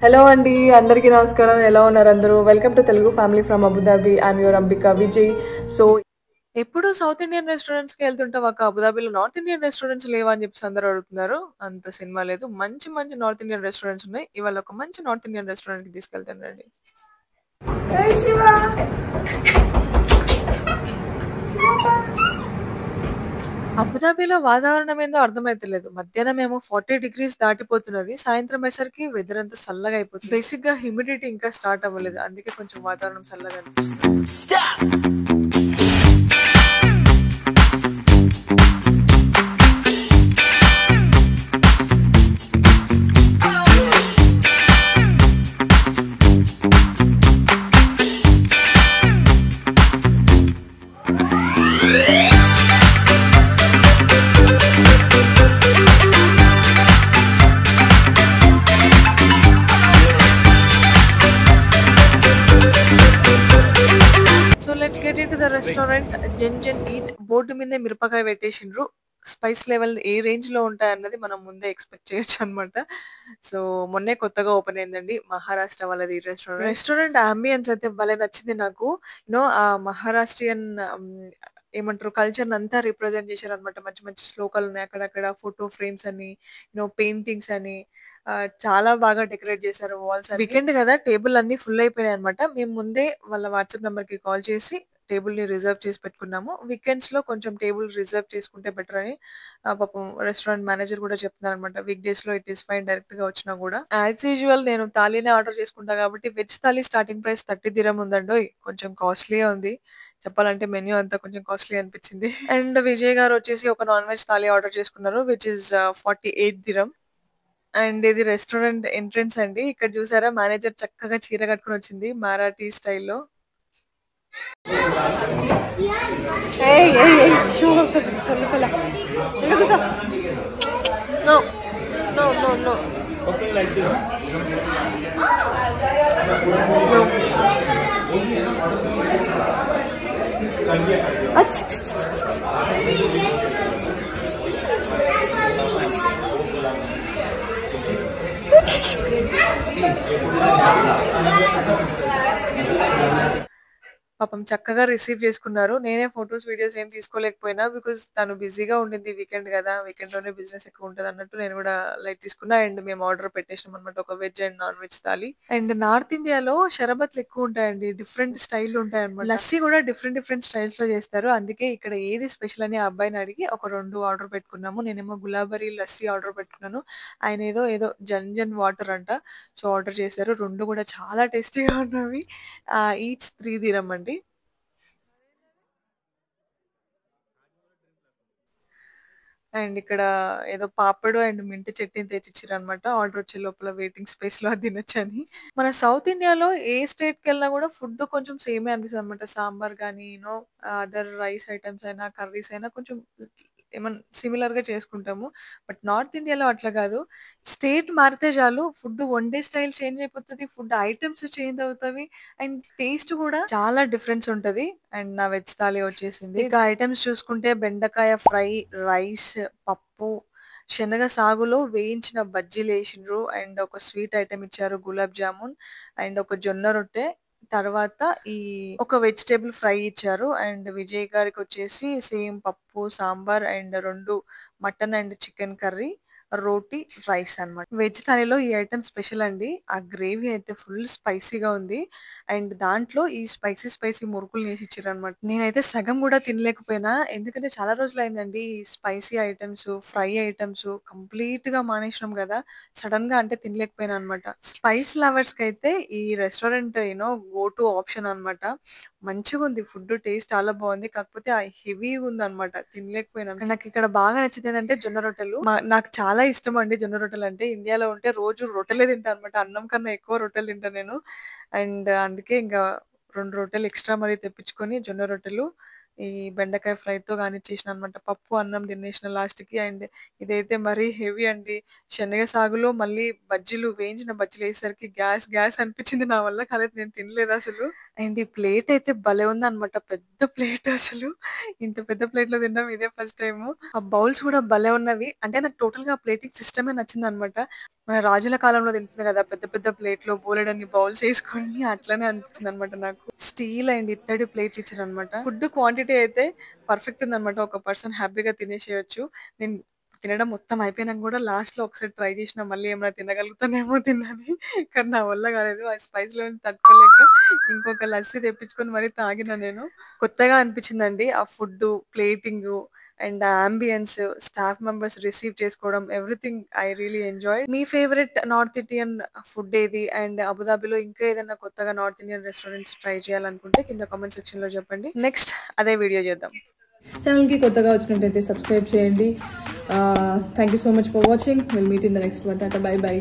Hello అండి, అందరికీ నమస్కారం. ఎలా ఉన్నారు అందరూ? Welcome to Telugu family from Abu Dhabi. I'm your Ambika Vijay. So ఎప్పుడు సౌత్ ఇండియన్ రెస్టారెంట్స్కి వెళ్తుంటాం అక్క, అబుదాబిలో నార్త్ ఇండియన్ రెస్టారెంట్స్ లేవా అని చెప్పేసి అందరూ అడుగుతున్నారు. అంత సినిమా లేదు, మంచి మంచి నార్త్ ఇండియన్ రెస్టారెంట్స్ ఉన్నాయి. ఇవాళ ఒక మంచి నార్త్ ఇండియన్ రెస్టారెంట్కి తీసుకెళ్తానండి. అబుదాబిలో వాతావరణం ఏందో అర్థమైతలేదు. మధ్యాహ్నం ఏమో 40 డిగ్రీస్ దాటిపోతున్నది. సాయంత్రం అయ్యేసరికి వెదర్ అంతా చల్లగా అయిపోతుంది. బేసిక్ గా హ్యూమిడిటీ ఇంకా స్టార్ట్ అవ్వలేదు, అందుకే కొంచెం వాతావరణం చల్లగా అనిపిస్తుంది. So let's get into the restaurant. Zen eat board మీదే మిరపకాయ పెట్టేసిండ్రు. స్పైస్ లెవెల్ ఏ రేంజ్ లో ఉంటాయన్నది మనం ముందే ఎక్స్పెక్ట్ చేయొచ్చు అనమాట. సో మొన్నే కొత్తగా ఓపెన్ అయిందండి మహారాష్ట్ర వాళ్ళది ఈ రెస్టారెంట్ అంబియన్స్ అయితే భలే నచ్చింది నాకు. యూనో ఆ మహారాష్ట్రియన్ ఏమంటారు కల్చర్ అంతా రిప్రజెంట్ చేశారు అనమాట. మంచి మంచి శ్లోకాలు ఉన్నాయి అక్కడక్కడ, ఫోటో ఫ్రేమ్స్ అని, పెయింటింగ్స్ అని, చాలా బాగా డెకరేట్ చేశారు వాల్స్. వీకెండ్ కదా, టేబుల్ అన్ని ఫుల్ అయిపోయినాయి అనమాట. మేము ముందే వాళ్ళ వాట్సాప్ నెంబర్ కి కాల్ చేసి టేబుల్ ని రిజర్వ్ చేసి పెట్టుకున్నాము. వీకెండ్స్ లో కొంచెం టేబుల్ రిజర్వ్ చేసుకుంటే బెటర్ అని పాపం రెస్టారెంట్ మేనేజర్ కూడా చెప్తున్నారు అనమాట. వీక్ డేస్ లో ఇట్ ఈస్ ఫైన్ డైరెక్ట్ గా వచ్చినా కూడా. యాజ్ యూజువల్ నేను థాలీనే ఆర్డర్ చేసుకుంటా కాబట్టి veg thali starting price 30 dirham ఉందండి. కొంచెం కాస్ట్లీ ఉంది చెప్పాలంటే. మెన్యూ అంతా కొంచెం కాస్ట్లీ అనిపించింది. అండ్ విజయ్ గారు వచ్చేసి ఒక నాన్ వెజ్ థాలీ ఆర్డర్ చేసుకున్నారు, విచ్ ఇస్ 48 దిరం. అండ్ ఇది రెస్టారెంట్ ఎంట్రన్స్ అండి. ఇక్కడ చూసారా, మేనేజర్ చక్కగా చీర కట్టుకొని వచ్చింది మరాఠీ స్టైల్లో. ఏయ్ ఏయ్ ఏయ్ షూ చల్లపల ఎందుకు sir? No no no no no. అచ్చ పాపం చక్కగా రిసీవ్ చేసుకున్నారు. నేనే ఫోటోస్, వీడియోస్ ఏం తీసుకోలేకపోయినా బికాజ్ తను బిజీగా ఉండింది. వీకెండ్ కదా, వీకెండ్ లోనే బిజినెస్ ఎక్కువ ఉంటది అన్నట్టు నేను కూడా లైట్ తీసుకున్నా. అండ్ మేము ఆర్డర్ పెట్టేసినాం అనమాట, ఒక veg and non veg thali. And north ఇండియాలో షరబత్లు ఎక్కువ ఉంటాయండి, డిఫరెంట్ స్టైల్ ఉంటాయి అనమాట. లస్సీ కూడా డిఫరెంట్ డిఫరెంట్ స్టైల్స్ లో చేస్తారు. అందుకే ఇక్కడ ఏది స్పెషల్ అని ఆ అబ్బాయిని అడిగి ఒక 2 ఆర్డర్ పెట్టుకున్నాము. నేనేమో గులాబరీ లస్సీ ఆర్డర్ పెట్టుకున్నాను. ఆయన ఏదో జన్ వాటర్ అంట. సో ఆర్డర్ చేశారు. 2 కూడా చాలా టేస్టీగా ఉన్నవి. ఈచ్ 3 దిరం అండి. అండ్ ఇక్కడ ఏదో పాపడు అండ్ మింట్ చట్నీ తెచ్చిచ్చారనమాట. ఆర్డర్ వచ్చే లోపల వెయిటింగ్ స్పేస్ లో అది తినొచ్చని. మన సౌత్ ఇండియాలో ఏ స్టేట్ కెళ్ళినా కూడా ఫుడ్ కొంచెం సేమే అనిపిస్తుంది అనమాట. సాంబార్ కానీ, అదర్ రైస్ ఐటమ్స్ అయినా, కర్రీస్ అయినా కొంచెం ఏమన్నా సిమిలర్ గా చేసుకుంటాము. బట్ నార్త్ ఇండియాలో అట్లా కాదు. స్టేట్ మారితే చాలు ఫుడ్ వండే స్టైల్ చేంజ్ అయిపోతుంది, ఫుడ్ ఐటమ్స్ చేంజ్ అవుతాయి, అండ్ టేస్ట్ కూడా చాలా డిఫరెన్స్ ఉంటది. అండ్ నా వెజ్ థాలీ వచ్చేసింది. ఇక ఐటమ్స్ చూసుకుంటే బెండకాయ ఫ్రై, రైస్, పప్పు, శనగ సాగులో వేయించిన బజ్జీలు వేసిండ్రు. అండ్ ఒక స్వీట్ ఐటమ్ ఇచ్చారు, గులాబ్ జామున్, అండ్ ఒక జొన్న రొట్టె. తర్వాత ఈ ఒక వెజిటేబుల్ ఫ్రై ఇచ్చారు. అండ్ విజయ్ గారికి వచ్చేసి సేమ్ పప్పు, sambar, and 2 mutton and chicken curry, roti, rice అన్నమాట. వెజ్ థాలీలో ఈ ఐటమ్ స్పెషల్ అండి. ఆ గ్రేవీ అయితే ఫుల్ స్పైసీగా ఉంది. అండ్ దాంట్లో ఈ స్పైసీ స్పైసీ మురుకులు వేసి ఇచ్చారనమాట. నేనైతే సగం కూడా తినలేకపోయినా, ఎందుకంటే చాలా రోజులు అయిందండి ఈ spicy items, fry items complete గా మానేసినాం కదా. సడన్ గా అంటే తినలేకపోయినా అనమాట. స్పైస్ లవర్స్ కి అయితే ఈ రెస్టారెంట్ గో టు ఆప్షన్ అన్నమాట. మంచిగా ఉంది ఫుడ్, టేస్ట్ చాలా బాగుంది. కాకపోతే ఆ హెవీ ఉంది అనమాట, తినలేకపోయినాను. నాకు ఇక్కడ బాగా నచ్చింది ఏంటంటే జొన్న రొట్టెలు. నాకు చాలా ఇష్టం అండి జొన్న రొట్టెలు అంటే. ఇండియాలో ఉంటే రోజు రొట్టెలే తింటా అనమాట, అన్నం కన్నా ఎక్కువ రొట్టెలు తింటా నేను. అండ్ అందుకే ఇంకా 2 రొట్టెలు ఎక్స్ట్రా మరీ తెప్పించుకొని జొన్న రొట్టెలు, ఈ బెండకాయ ఫ్రైతో కానిచ్చేసిన అనమాట. పప్పు, అన్నం తినేసిన లాస్ట్‌కి. అండ్ ఇదైతే మరీ హెవీ అండి. శనగ సాగులో మళ్ళీ బజ్జీలు వేయించిన బజ్జీలేసేసరికి గ్యాస్ గ్యాస్ అనిపించింది. నా వల్ల కాలేదు. నేను తినలేదసలు. అండ్ ఈ ప్లేట్ అయితే భలే ఉందనమాట. పెద్ద ప్లేట్ అసలు. ఇంత పెద్ద ప్లేట్‌లో తినడం ఇదే ఫస్ట్ టైము. ఆ బౌల్స్ కూడా భలే ఉన్నవి. అంటే నాకు టోటల్‌గా ఆ ప్లేటింగ్ సిస్టమే నచ్చిందనమాట. మన రాజుల కాలంలో తింటున్నారు కదా! పెద్ద పెద్ద ప్లేట్‌లో బోలెడన్ని బౌల్స్ ఏసుకొని అట్లనే అనిపించిందనమాట నాకు. స్టీల్ అండ్ ఇత్తడి ప్లేట్స్ ఇచ్చారనమాట. ఫుడ్ క్వాంటిటీ అయితే పర్ఫెక్ట్ ఉందనమాట. ఒక పర్సన్ హ్యాపీగా తినేసేయొచ్చు. నేను తినడం మొత్తం అయిపోయినంక గూడా లాస్ట్‌లో ఒకసారి ట్రై చేసినా మళ్ళీ ఏమైనా తినగలుగుతానేమో తినని. కానీ నా వల్ల కాలేదు. ఆ స్పైస్ లెవెల్ తట్టుకోలేక ఇంకొక లస్సీ తెప్పించుకొని మరీ తాగిన నేను. కొత్తగా అనిపించిందండి. ఆ ఫుడ్డు, ప్లేటింగు అండ్ ఆ యాంబియన్స్, స్టాఫ్ మెంబర్స్ రిసీవ్ చేసుకోవడం everything I really enjoyed. Me favourite north Indian food ఏది? అండ్ అబుదాబిలో ఇంకా ఏదైనా కొత్తగా నార్త్ ఇండియన్ రెస్టారెంట్స్ ట్రై చేయాలనుకుంటే కింద కామెంట్ సెక్షన్‌లో చెప్పండి. నెక్స్ట్ అదే వీడియో చేద్దాం. ఛానల్‌కి కొత్తగా వచ్చినట్టయితే సబ్స్క్రైబ్ చేయండి. Thank you so much for watching. Will meet in the next one. Tata bye by.